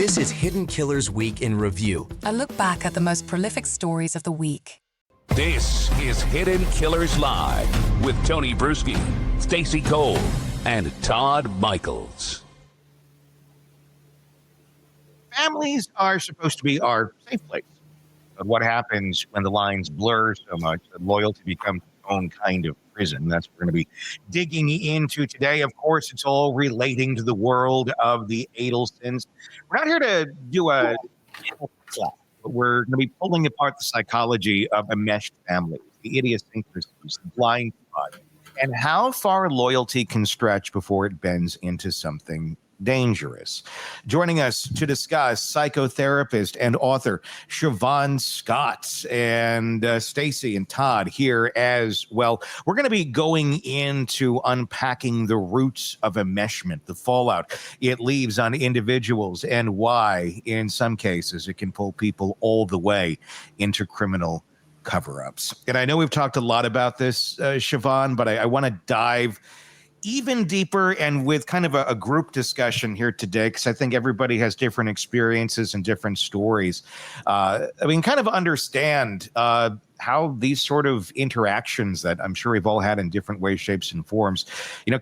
This is Hidden Killers Week in Review. A look back at the most prolific stories of the week. This is Hidden Killers Live with Tony Brueski, Stacey Cole, and Todd Michaels. Families are supposed to be our safe place. But what happens when the lines blur so much that loyalty becomes its own kind of prison? That's what we're going to be digging into today. Of course, it's all relating to the world of the Adelsons. We're not here to do a class, but we're going to be pulling apart the psychology of enmeshed families, the idiosyncrasies, the blind spot, and how far loyalty can stretch before it bends into something dangerous. Joining us to discuss, psychotherapist and author Siobhan Scott, and Stacey and Todd here as well. We're going to be going into unpacking the roots of enmeshment, the fallout it leaves on individuals, and why, in some cases, it can pull people all the way into criminal cover-ups. And I know we've talked a lot about this, Siobhan, but I want to dive even deeper and with kind of a group discussion here today, because I think everybody has different experiences and different stories. Kind of understand how these sort of interactions that I'm sure we've all had in different ways, shapes, and forms,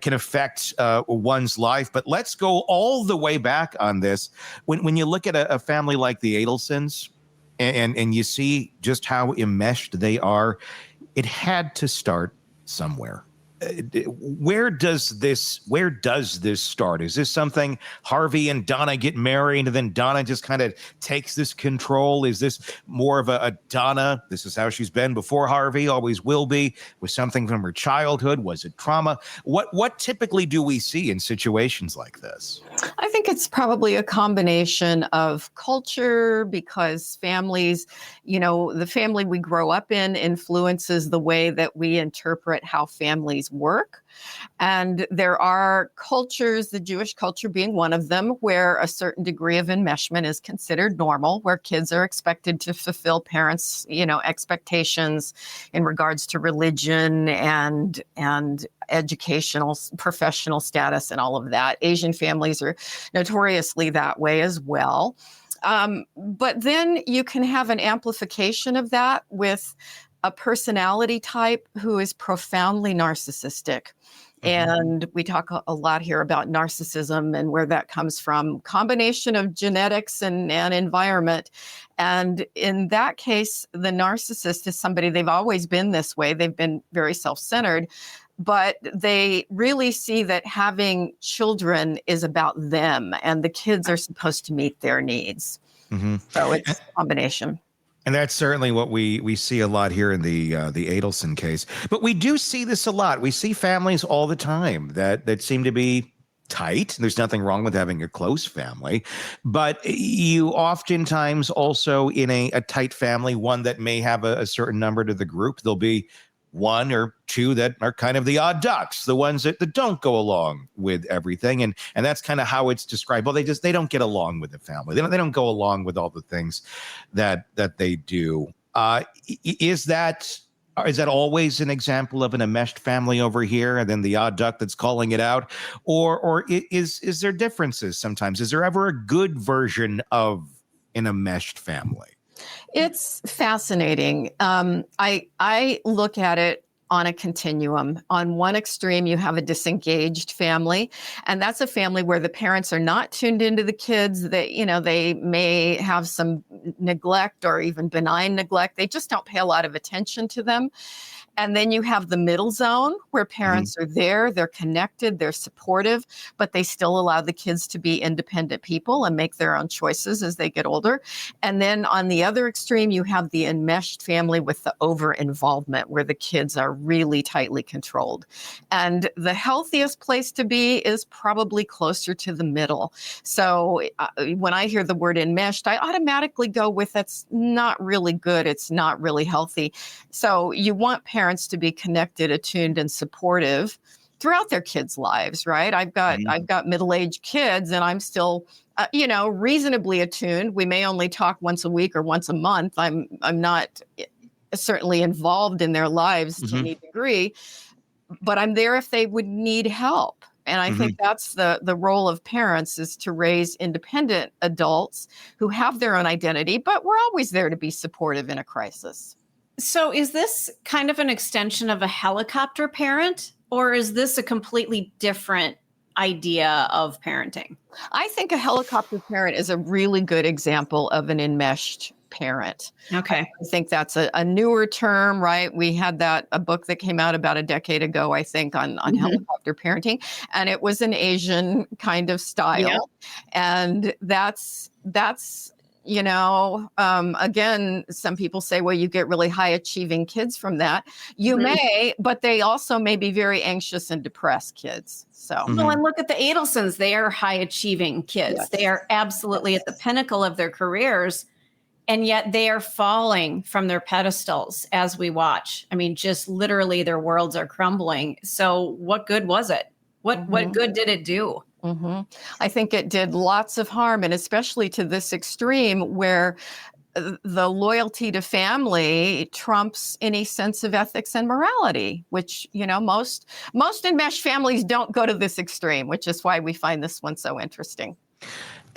can affect one's life. But let's go all the way back on this. When you look at a family like the Adelsons and you see just how enmeshed they are, it had to start somewhere. Where does this start? Is this something Harvey and Donna get married and then Donna just kind of takes this control? Is this more of a Donna, this is how she's been before Harvey, always will be, with something from her childhood? Was it trauma? What typically do we see in situations like this? I think it's probably a combination of culture, because families, the family we grow up in influences the way that we interpret how families work. And there are cultures, the Jewish culture being one of them, where a certain degree of enmeshment is considered normal, where kids are expected to fulfill parents' expectations in regards to religion and educational, professional status and all of that. Asian families are notoriously that way as well. But then you can have an amplification of that with a personality type who is profoundly narcissistic. And we talk a lot here about narcissism and where that comes from, combination of genetics and environment. And in that case, the narcissist is somebody, they've always been this way. They've been very self-centered, but they really see that having children is about them, and the kids are supposed to meet their needs. So it's a combination. And that's certainly what we see a lot here in the Adelson case. But we do see this a lot. We see families all the time that seem to be tight. There's nothing wrong with having a close family. But you oftentimes also in a tight family, one that may have a certain number to the group, there'll be one or two that are kind of the odd ducks, the ones that don't go along with everything. And that's kind of how it's described. Well, they don't get along with the family. They don't go along with all the things that they do. Is that always an example of an enmeshed family over here, and then the odd duck that's calling it out? Or is there differences sometimes? Is there ever a good version of an enmeshed family? It's fascinating. I look at it on a continuum. On one extreme, you have a disengaged family, and that's a family where the parents are not tuned into the kids. They may have some neglect or even benign neglect. They just don't pay a lot of attention to them. And then you have the middle zone where parents are there, they're connected, they're supportive, but they still allow the kids to be independent people and make their own choices as they get older. And then on the other extreme, you have the enmeshed family with the over-involvement where the kids are really tightly controlled. And the healthiest place to be is probably closer to the middle. So when I hear the word enmeshed, I automatically go with that's not really good. It's not really healthy. So you want parents to be connected, attuned, and supportive throughout their kids' lives, right? I've got middle-aged kids, and I'm still, reasonably attuned. We may only talk once a week or once a month. I'm not certainly involved in their lives to any degree, but I'm there if they would need help. And I think that's the role of parents, is to raise independent adults who have their own identity, but we're always there to be supportive in a crisis. So is this kind of an extension of a helicopter parent, or is this a completely different idea of parenting? I think a helicopter parent is a really good example of an enmeshed parent. Okay. I think that's a newer term, right? We had a book that came out about a decade ago, I think, on helicopter parenting, and it was an Asian kind of style. Yeah. And that's again, some people say, well, you get really high achieving kids from that. You may, but they also may be very anxious and depressed kids. So, well, and look at the Adelsons. They are high achieving kids. Yes. They are absolutely at the pinnacle of their careers. And yet they are falling from their pedestals as we watch. I mean, just literally their worlds are crumbling. So what good was it? What good did it do? I think it did lots of harm, and especially to this extreme where the loyalty to family trumps any sense of ethics and morality, which, most enmeshed families don't go to this extreme, which is why we find this one so interesting.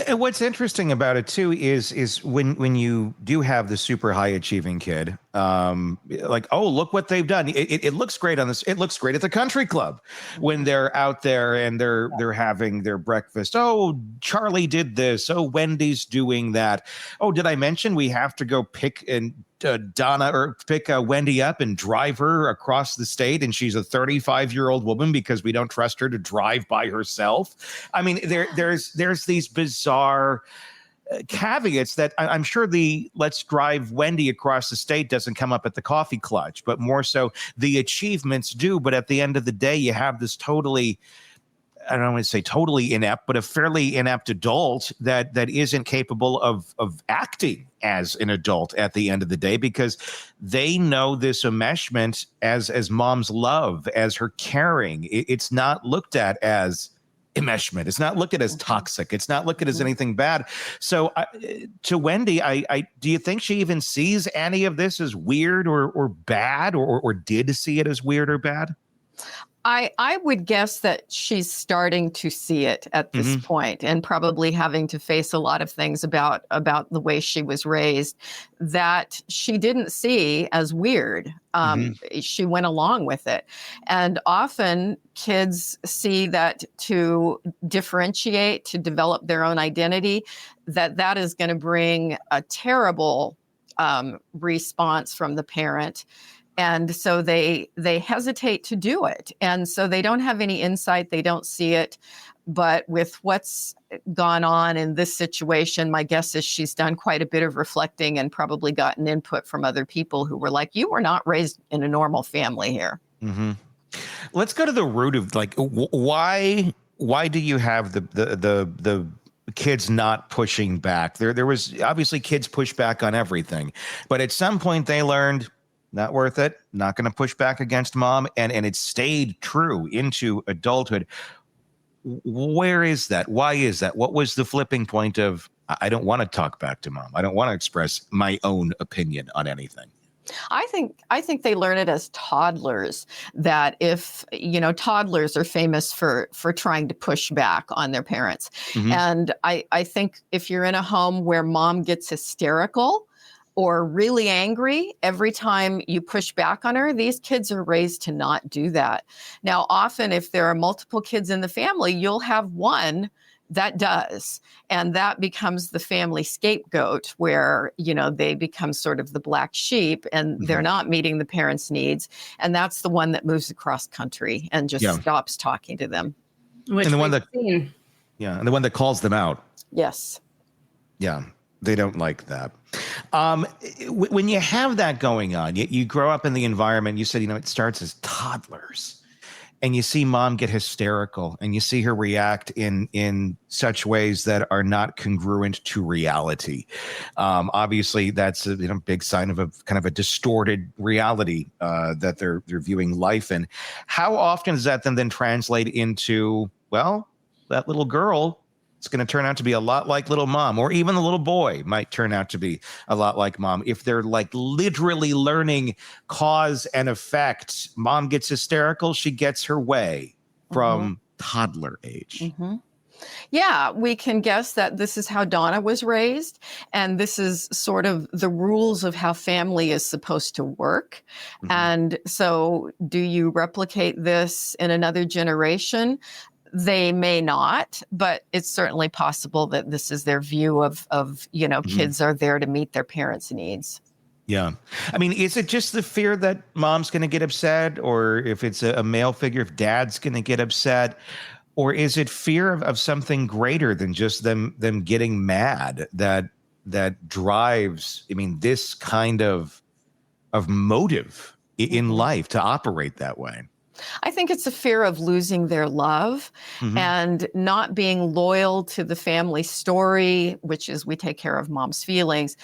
And what's interesting about it too is when you do have the super high achieving kid, like, oh, look what they've done. It looks great on this. It looks great at the country club when they're out there and they're having their breakfast. Oh, Charlie did this. Oh, Wendy's doing that. Oh, did I mention we have to go pick Wendy up and drive her across the state, and she's a 35-year-old woman because we don't trust her to drive by herself. I mean, there's these bizarre caveats that I'm sure the let's drive Wendy across the state doesn't come up at the coffee clutch, but more so the achievements do. But at the end of the day, you have this totally, I don't want to say totally inept, but a fairly inept adult that isn't capable of acting as an adult at the end of the day, because they know this enmeshment as mom's love, as her caring. It's not looked at as enmeshment. It's not looked at as toxic. It's not looked at as anything bad. So to Wendy, I do you think she even sees any of this as weird or bad, or did see it as weird or bad? I would guess that she's starting to see it at this point, and probably having to face a lot of things about the way she was raised that she didn't see as weird. She went along with it. And often kids see that to differentiate, to develop their own identity, that is going to bring a terrible response from the parent. And so they hesitate to do it. And so they don't have any insight. They don't see it. But with what's gone on in this situation, my guess is she's done quite a bit of reflecting and probably gotten input from other people who were like, you were not raised in a normal family here. Let's go to the root of, like, why do you have the kids not pushing back? There was obviously kids push back on everything, but at some point they learned, not worth it, not going to push back against mom. And it stayed true into adulthood. Where is that? Why is that? What was the flipping point of, I don't want to talk back to mom. I don't want to express my own opinion on anything. I think they learn it as toddlers, that if, toddlers are famous for trying to push back on their parents. And I think if you're in a home where mom gets hysterical or really angry every time you push back on her, these kids are raised to not do that. Now, often if there are multiple kids in the family, you'll have one that does. And that becomes the family scapegoat, where, they become sort of the black sheep and they're not meeting the parents' needs. And that's the one that moves across country and just stops talking to them. And the one that calls them out. Yes. Yeah. They don't like that. When you have that going on, you grow up in the environment, you said, it starts as toddlers, and you see mom get hysterical and you see her react in such ways that are not congruent to reality. Obviously, that's a big sign of a kind of a distorted reality that they're viewing life in. How often does that then translate into, well, that little girl, it's going to turn out to be a lot like little mom, or even the little boy might turn out to be a lot like mom. If they're like literally learning cause and effect, mom gets hysterical, she gets her way from toddler age. Yeah, we can guess that this is how Donna was raised, and this is sort of the rules of how family is supposed to work. And so, do you replicate this in another generation? They may not, but it's certainly possible that this is their view of kids are there to meet their parents' needs. Yeah. I mean, is it just the fear that mom's going to get upset, or if it's a male figure, if dad's going to get upset? Or is it fear of something greater than just them getting mad that drives, this kind of motive in life to operate that way? I think it's a fear of losing their love and not being loyal to the family story, which is we take care of mom's feelings.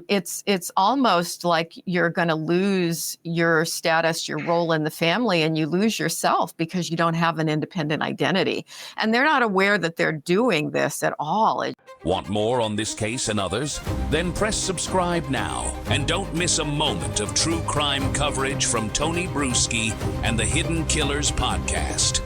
It's almost like you're going to lose your status, your role in the family, and you lose yourself because you don't have an independent identity. And they're not aware that they're doing this at all. Want more on this case and others? Then press subscribe now and don't miss a moment of true crime coverage from Tony Brueski and the Hidden Killers podcast.